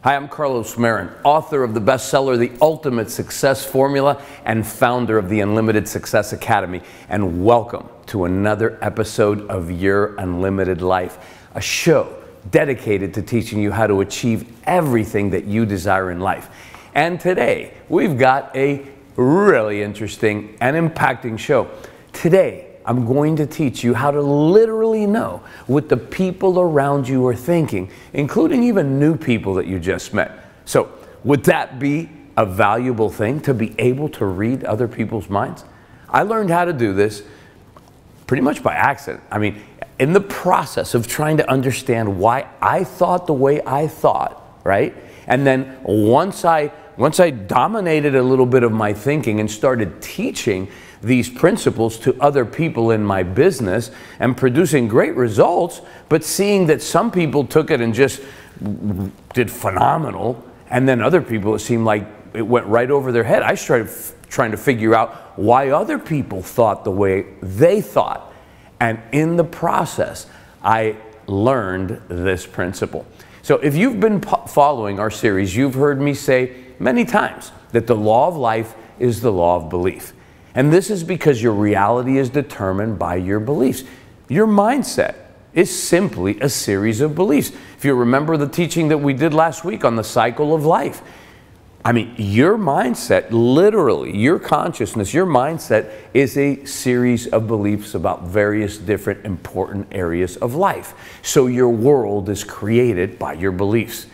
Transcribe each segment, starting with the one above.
Hi, I'm Carlos Marin, author of the bestseller, The Ultimate Success Formula, and founder of the Unlimited Success Academy. And welcome to another episode of Your Unlimited Life, a show dedicated to teaching you how to achieve everything that you desire in life. And today, we've got a really interesting and impacting show. Today, I'm going to teach you how to literally know what the people around you are thinking, including even new people that you just met. So, would that be a valuable thing, to be able to read other people's minds? I learned how to do this pretty much by accident. I mean, in the process of trying to understand why I thought the way I thought, right? And then once I dominated a little bit of my thinking and started teaching these principles to other people in my business and producing great results, but seeing that some people took it and just did phenomenal, and then other people, it seemed like it went right over their head. I started trying to figure out why other people thought the way they thought. And in the process, I learned this principle. So if you've been following our series, you've heard me say many times that the law of life is the law of belief. And this is because your reality is determined by your beliefs. Your mindset is simply a series of beliefs. If you remember the teaching that we did last week on the cycle of life, I mean, your mindset, literally, your consciousness, your mindset is a series of beliefs about various different important areas of life. So your world is created by your beliefs.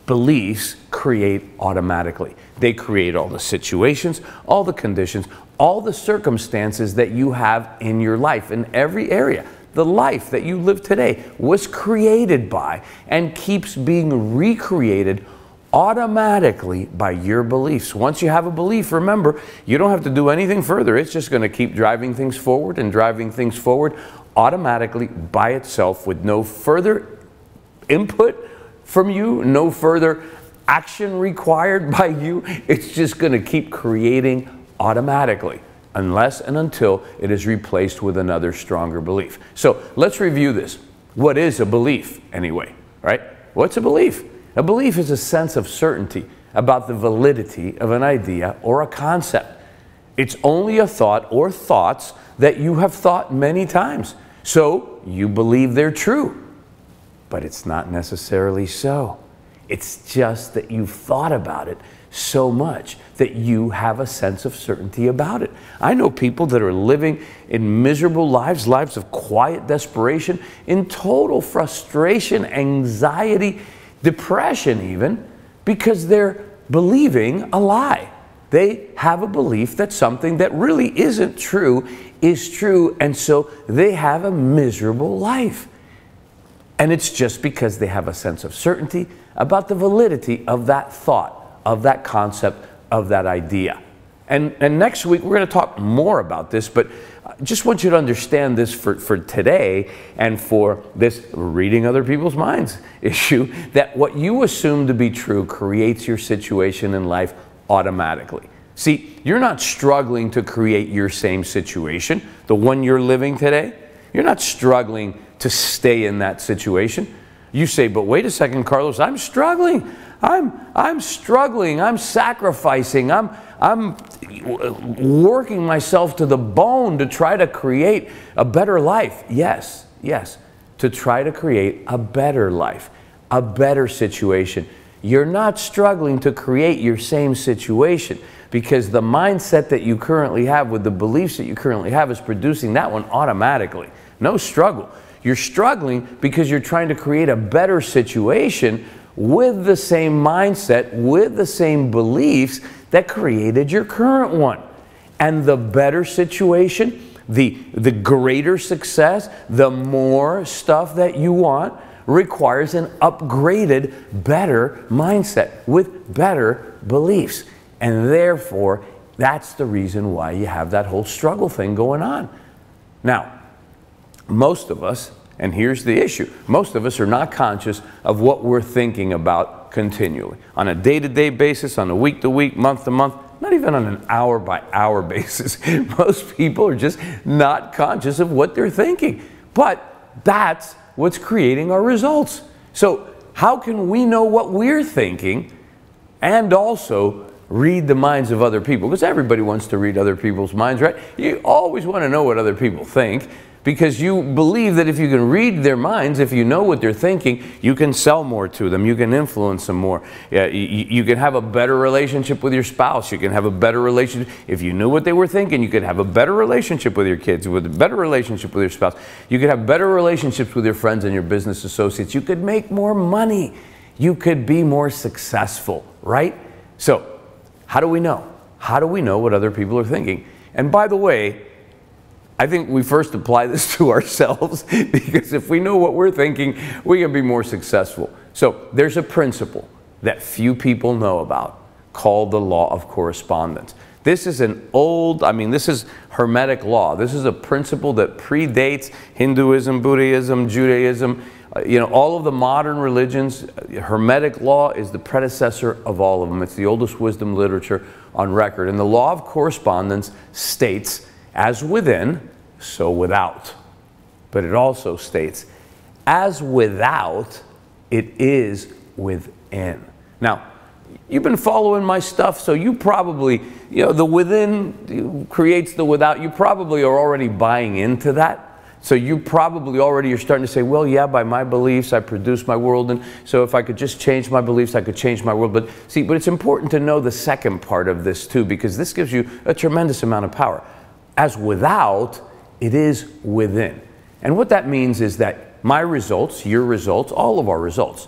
Beliefs create automatically. They create all the situations, all the conditions, all the circumstances that you have in your life, in every area. The life that you live today was created by and keeps being recreated automatically by your beliefs. Once you have a belief, remember, you don't have to do anything further. It's just going to keep driving things forward and driving things forward automatically by itself with no further input from you, no further action required by you. It's just going to keep creating automatically, unless and until it is replaced with another stronger belief. So let's review this. What is a belief anyway, right? What's a belief? A belief is a sense of certainty about the validity of an idea or a concept. It's only a thought or thoughts that you have thought many times. So you believe they're true, but it's not necessarily so. It's just that you've thought about it so much that you have a sense of certainty about it. I know people that are living in miserable lives, lives of quiet desperation, in total frustration, anxiety, depression even, because they're believing a lie. They have a belief that something that really isn't true is true, and so they have a miserable life. And it's just because they have a sense of certainty about the validity of that thought, of that concept, of that idea. And next week, we're going to talk more about this, but I just want you to understand this for today and for this reading other people's minds issue, that what you assume to be true creates your situation in life automatically. See, you're not struggling to create your same situation, the one you're living today. You're not struggling to stay in that situation. You say, but wait a second, Carlos, I'm struggling. I'm struggling. I'm sacrificing. I'm working myself to the bone to try to create a better life. Yes, to try to create a better life, a better situation. You're not struggling to create your same situation, because the mindset that you currently have with the beliefs that you currently have is producing that one automatically. No struggle. You're struggling because you're trying to create a better situation with the same mindset, with the same beliefs that created your current one. And the better situation, the greater success, the more stuff that you want requires an upgraded, better mindset with better beliefs. And therefore, that's the reason why you have that whole struggle thing going on. Now, most of us, and here's the issue, most of us are not conscious of what we're thinking about continually. On a day-to-day basis, on a week-to-week, month-to-month, not even on an hour-by-hour basis. Most people are just not conscious of what they're thinking. But that's what's creating our results. So how can we know what we're thinking and also read the minds of other people? Because everybody wants to read other people's minds, right? You always want to know what other people think, because you believe that if you can read their minds, if you know what they're thinking, you can sell more to them, you can influence them more. You can have a better relationship with your spouse, you can have a better relationship. If you knew what they were thinking, you could have a better relationship with your kids, with a better relationship with your spouse. You could have better relationships with your friends and your business associates. You could make more money. You could be more successful, right? So, how do we know? How do we know what other people are thinking? And by the way, I think we first apply this to ourselves, because if we know what we're thinking, we can be more successful. So there's a principle that few people know about called the Law of Correspondence. This is an old, this is Hermetic law. This is a principle that predates Hinduism, Buddhism, Judaism, all of the modern religions. Hermetic law is the predecessor of all of them. It's the oldest wisdom literature on record. And the Law of Correspondence states, as within, so without. But it also states, as without, it is within. Now, you've been following my stuff, so you probably, the within creates the without. You probably are already buying into that. So you probably already are starting to say, well, yeah, by my beliefs, I produce my world. And so if I could just change my beliefs, I could change my world. But it's important to know the second part of this too, because this gives you a tremendous amount of power. As without, it is within. And what that means is that my results, your results, all of our results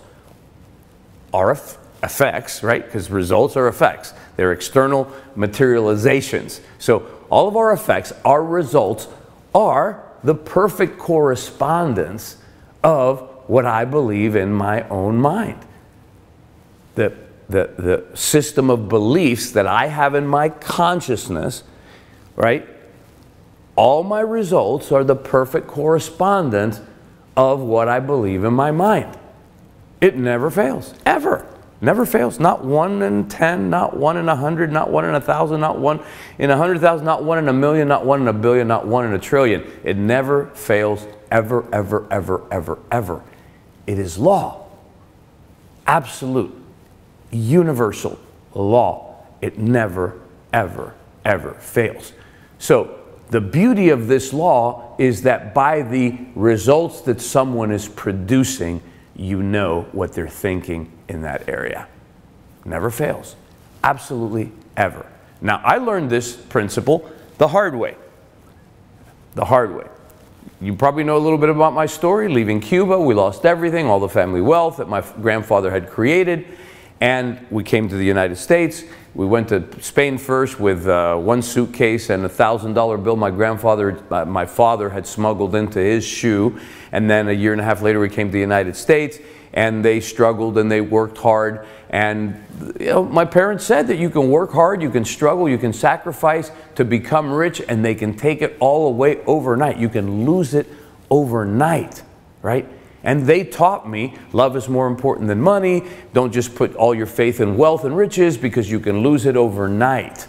are effects, right? Because results are effects. They're external materializations. So all of our effects, our results, are the perfect correspondence of what I believe in my own mind. The system of beliefs that I have in my consciousness, right? All my results are the perfect correspondence of what I believe in my mind. It never fails, ever. Never fails. Not 1 in 10, not 1 in 100, not 1 in 1,000, not 1 in 100,000, not 1 in a million, not 1 in a billion, not 1 in a trillion. It never fails, ever, ever, ever, ever, ever. It is law. Absolute, universal law. It never, ever, ever fails. So the beauty of this law is that by the results that someone is producing, you know what they're thinking in that area. Never fails. Absolutely ever. Now, I learned this principle the hard way. The hard way. You probably know a little bit about my story. Leaving Cuba, we lost everything, all the family wealth that my grandfather had created, and we came to the United States. We went to Spain first with one suitcase and a $1,000 bill my father had smuggled into his shoe. And then a year and a half later, we came to the United States, and they struggled and they worked hard. And my parents said that you can work hard, you can struggle, you can sacrifice to become rich, and they can take it all away overnight. You can lose it overnight, right? And they taught me love is more important than money. Don't just put all your faith in wealth and riches, because you can lose it overnight.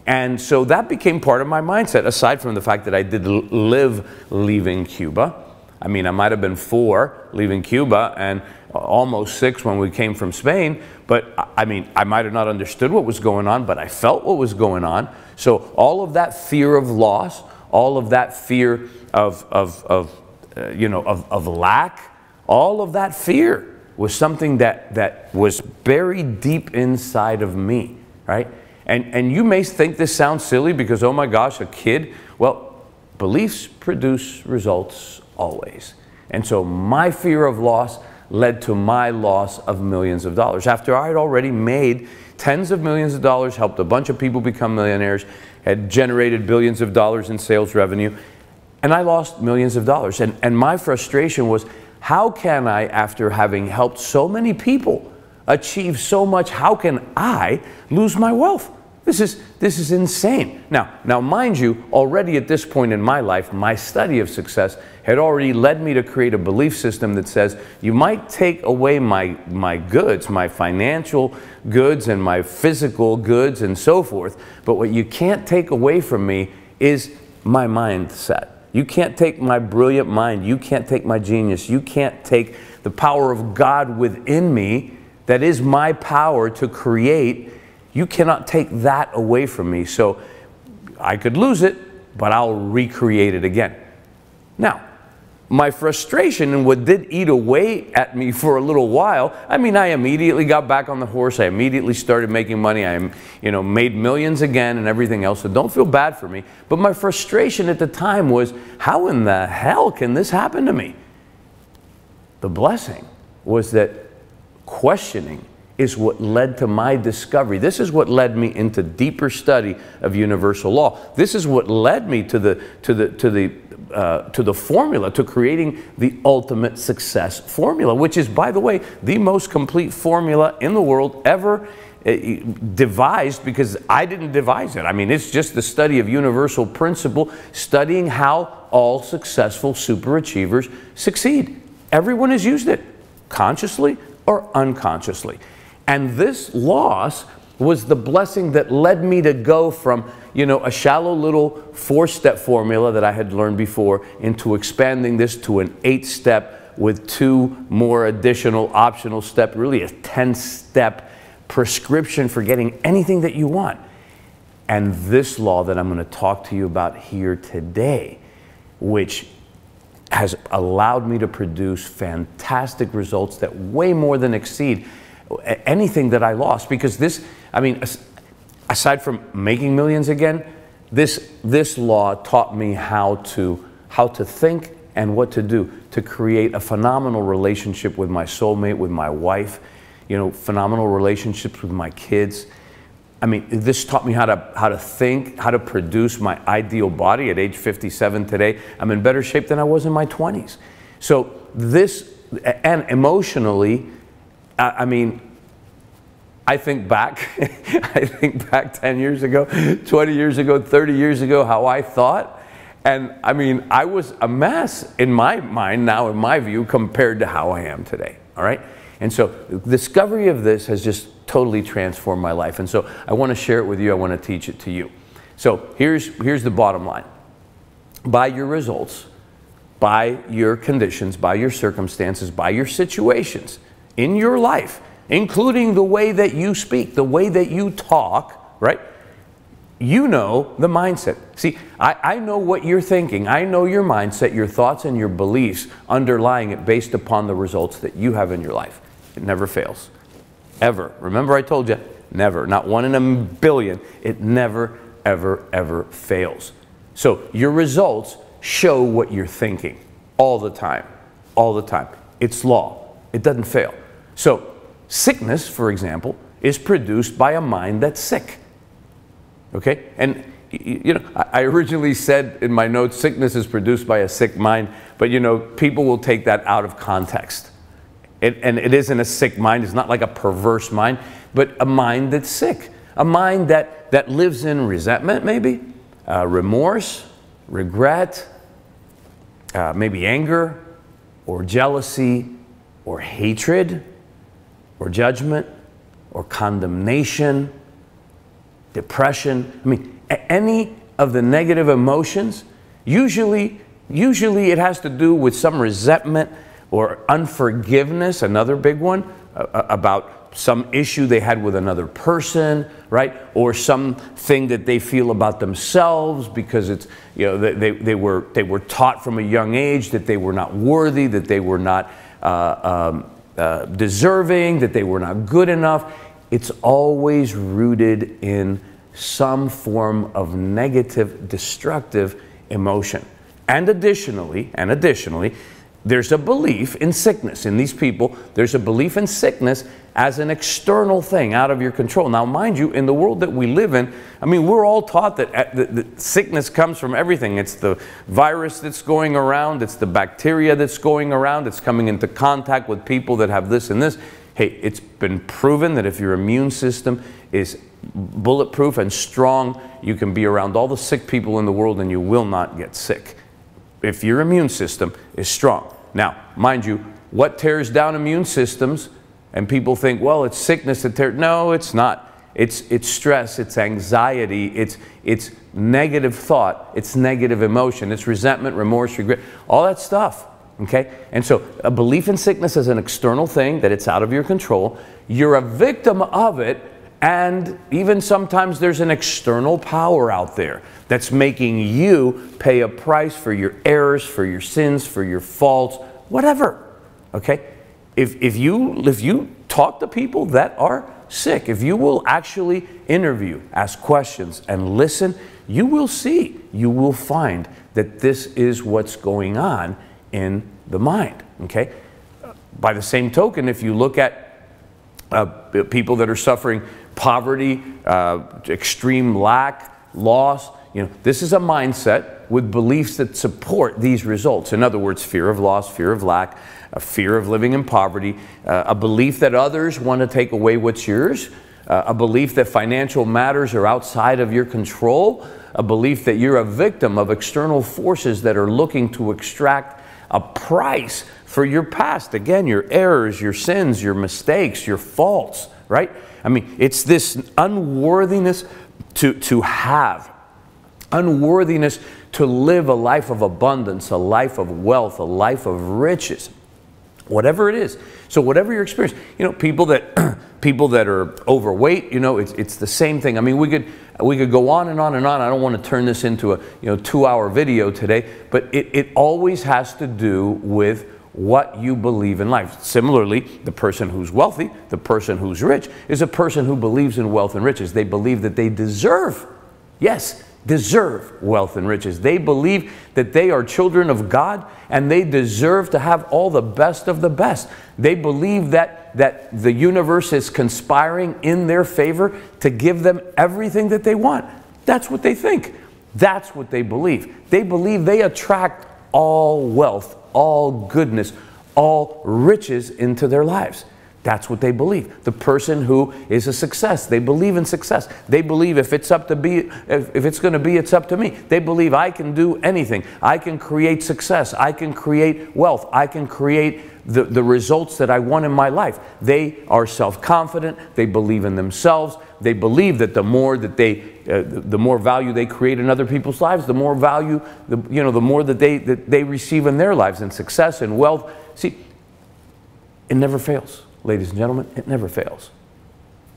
And so that became part of my mindset, aside from the fact that I did live leaving Cuba. I might have been 4 leaving Cuba and almost 6 when we came from Spain. But I might have not understood what was going on, but I felt what was going on. So all of that fear of loss, all of that fear of lack, all of that fear was something that was buried deep inside of me, right? And you may think this sounds silly because, oh my gosh, a kid. Well, beliefs produce results always. And so my fear of loss led to my loss of millions of dollars. After I had already made tens of millions of dollars, helped a bunch of people become millionaires, had generated billions of dollars in sales revenue, and I lost millions of dollars. And my frustration was, how can I, after having helped so many people achieve so much, how can I lose my wealth? This is insane. Now, mind you, already at this point in my life, my study of success had already led me to create a belief system that says, you might take away my goods, my financial goods and my physical goods and so forth, but what you can't take away from me is my mindset. You can't take my brilliant mind. You can't take my genius. You can't take the power of God within me, that is my power to create, you cannot take that away from me. So I could lose it, but I'll recreate it again. Now, my frustration and what did eat away at me for a little while, I mean, I immediately got back on the horse. I immediately started making money. I made millions again and everything else. So don't feel bad for me. But my frustration at the time was, how in the hell can this happen to me? The blessing was that questioning is what led to my discovery. This is what led me into deeper study of universal law. This is what led me to the formula, to creating the ultimate success formula, which is, by the way, the most complete formula in the world ever devised, because I didn't devise it. I mean, it's just the study of universal principle, studying how all successful superachievers succeed. Everyone has used it, consciously or unconsciously. And this loss was the blessing that led me to go from, a shallow little 4-step formula that I had learned before into expanding this to an 8-step with 2 more additional optional steps, really a 10-step prescription for getting anything that you want. And this law that I'm going to talk to you about here today, which has allowed me to produce fantastic results that way more than exceed anything that I lost. Because this, I mean, aside from making millions again, this law taught me how to think and what to do to create a phenomenal relationship with my soulmate, with my wife, phenomenal relationships with my kids. I mean, this taught me how to think, how to produce my ideal body. At age 57 today, I'm in better shape than I was in my 20s. So this, and emotionally, I mean, I think back 10 years ago, 20 years ago, 30 years ago, how I thought. And I mean, I was a mess in my mind now, in my view, compared to how I am today, all right? And so the discovery of this has just totally transformed my life. And so I want to share it with you. I want to teach it to you. So here's the bottom line. By your results, by your conditions, by your circumstances, by your situations in your life, including the way that you speak, the way that you talk, right? You know the mindset. See, I know what you're thinking. I know your mindset, your thoughts, and your beliefs underlying it based upon the results that you have in your life. It never fails. Ever. Remember I told you, never. Not 1 in a billion. It never, ever, ever fails. So your results show what you're thinking all the time. All the time. It's law. It doesn't fail. So sickness, for example, is produced by a mind that's sick. Okay? And I originally said in my notes, sickness is produced by a sick mind, but people will take that out of context. And it isn't a sick mind. It's not like a perverse mind, but a mind that's sick. A mind that lives in resentment, maybe, remorse, regret, maybe anger, or jealousy, or hatred, or judgment, or condemnation, depression. I mean, any of the negative emotions, usually it has to do with some resentment or unforgiveness, another big one, about some issue they had with another person, right? Or something that they feel about themselves because it's, they were taught from a young age that they were not worthy, that they were not deserving, that they were not good enough. It's always rooted in some form of negative, destructive emotion. And additionally, there's a belief in sickness. In these people, there's a belief in sickness as an external thing out of your control. Now, mind you, in the world that we live in, I mean, we're all taught that sickness comes from everything. It's the virus that's going around. It's the bacteria that's going around. It's coming into contact with people that have this and this. Hey, it's been proven that if your immune system is bulletproof and strong, you can be around all the sick people in the world and you will not get sick if your immune system is strong. Now, mind you, what tears down immune systems? And people think, well, it's sickness that tears. No, it's not. It's stress, it's anxiety, it's negative thought, it's negative emotion, it's resentment, remorse, regret, all that stuff. Okay? And so a belief in sickness is an external thing, that it's out of your control. You're a victim of it, and even sometimes there's an external power out there that's making you pay a price for your errors, for your sins, for your faults, whatever. Okay? If you talk to people that are sick, if you will actually interview, ask questions, and listen, you will see, you will find that this is what's going on in the mind. Okay? By the same token, if you look at people that are suffering poverty, extreme lack, loss, this is a mindset with beliefs that support these results. In other words, fear of loss, fear of lack, a fear of living in poverty, a belief that others want to take away what's yours, a belief that financial matters are outside of your control, a belief that you're a victim of external forces that are looking to extract a price for your past. Again, your errors, your sins, your mistakes, your faults, right? I mean, it's this unworthiness to have, unworthiness to live a life of abundance, a life of wealth, a life of riches, whatever it is. So whatever your experience, people that are overweight, it's the same thing. I mean, we could go on and on and on. I don't want to turn this into a 2-hour video today, but it always has to do with what you believe in life. Similarly, the person who's wealthy, the person who's rich, is a person who believes in wealth and riches. They believe that they deserve, yes, deserve wealth and riches. They believe that they are children of God and they deserve to have all the best of the best. They believe that the universe is conspiring in their favor to give them everything that they want. That's what they think. That's what they believe. They believe they attract all wealth, all goodness, all riches into their lives. That's what they believe. The person who is a success, they believe in success. They believe if it's going to be, it's up to me. They believe I can do anything. I can create success. I can create wealth. I can create the results that I want in my life. They are self-confident. They believe in themselves. They believe that the more value they create in other people's lives, the more value, the more that they receive in their lives, and success and wealth. See, it never fails. Ladies and gentlemen, it never fails.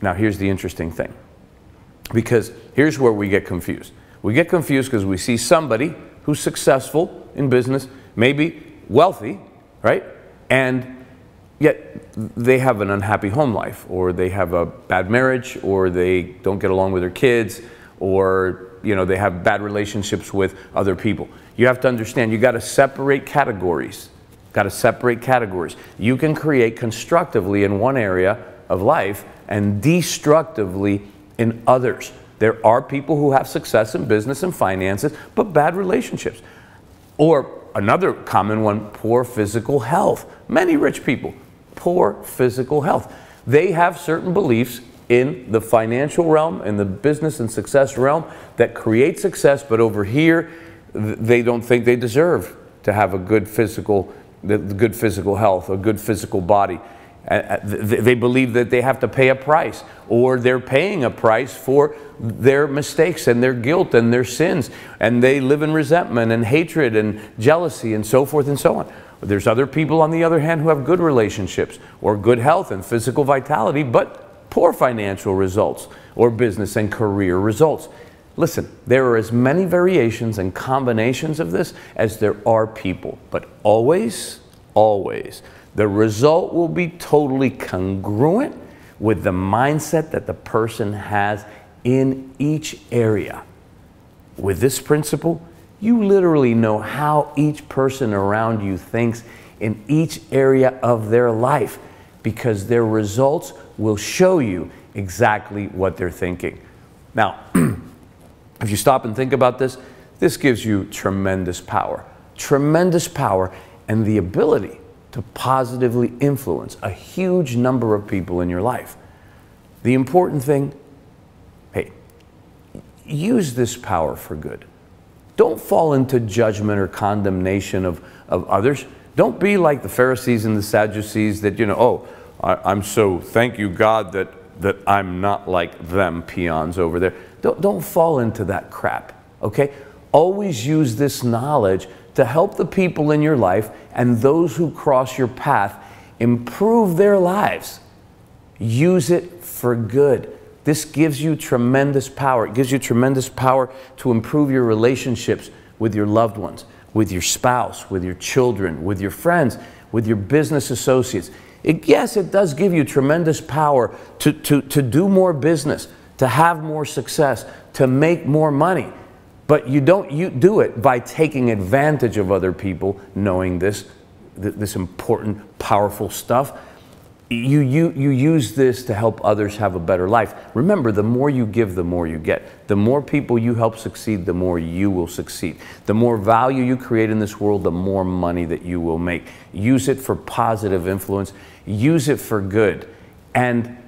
Now, here's the interesting thing, because here's where we get confused. We get confused because we see somebody who's successful in business, maybe wealthy, right? And yet they have an unhappy home life, or they have a bad marriage, or they don't get along with their kids, or they have bad relationships with other people. You have to understand, you got to separate categories. Got to separate categories. You can create constructively in one area of life and destructively in others. There are people who have success in business and finances, but bad relationships. Or another common one, poor physical health. Many rich people, poor physical health. They have certain beliefs in the financial realm, in the business and success realm, that create success, but over here, they don't think they deserve to have a good physical health, a good physical body. They believe that they have to pay a price, or they're paying a price for their mistakes and their guilt and their sins, and they live in resentment and hatred and jealousy and so forth and so on. There's other people, on the other hand, who have good relationships or good health and physical vitality, but poor financial results or business and career results. Listen, there are as many variations and combinations of this as there are people, but always, always, the result will be totally congruent with the mindset that the person has in each area. With this principle, you literally know how each person around you thinks in each area of their life, because their results will show you exactly what they're thinking. Now, if you stop and think about this, this gives you tremendous power and the ability to positively influence a huge number of people in your life. The important thing, hey, use this power for good. Don't fall into judgment or condemnation of others. Don't be like the Pharisees and the Sadducees that, I'm so, thank you God that I'm not like them peons over there. Don't fall into that crap, okay? Always use this knowledge to help the people in your life and those who cross your path improve their lives. Use it for good. This gives you tremendous power. It gives you tremendous power to improve your relationships with your loved ones, with your spouse, with your children, with your friends, with your business associates. Yes, it does give you tremendous power to do more business, to have more success, to make more money. But you do it by taking advantage of other people, knowing this important, powerful stuff. You use this to help others have a better life. Remember, the more you give, the more you get. The more people you help succeed, the more you will succeed. The more value you create in this world, the more money that you will make. Use it for positive influence. Use it for good. And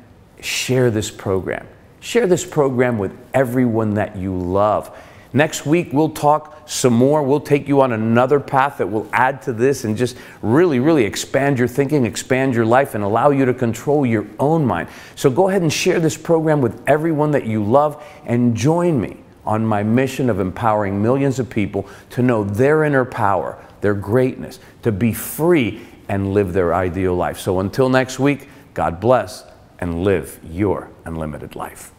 share this program. Share this program with everyone that you love. Next week, we'll talk some more. We'll take you on another path that will add to this and just really, really expand your thinking, expand your life, and allow you to control your own mind. So go ahead and share this program with everyone that you love and join me on my mission of empowering millions of people to know their inner power, their greatness, to be free and live their ideal life. So until next week, God bless and live your unlimited life.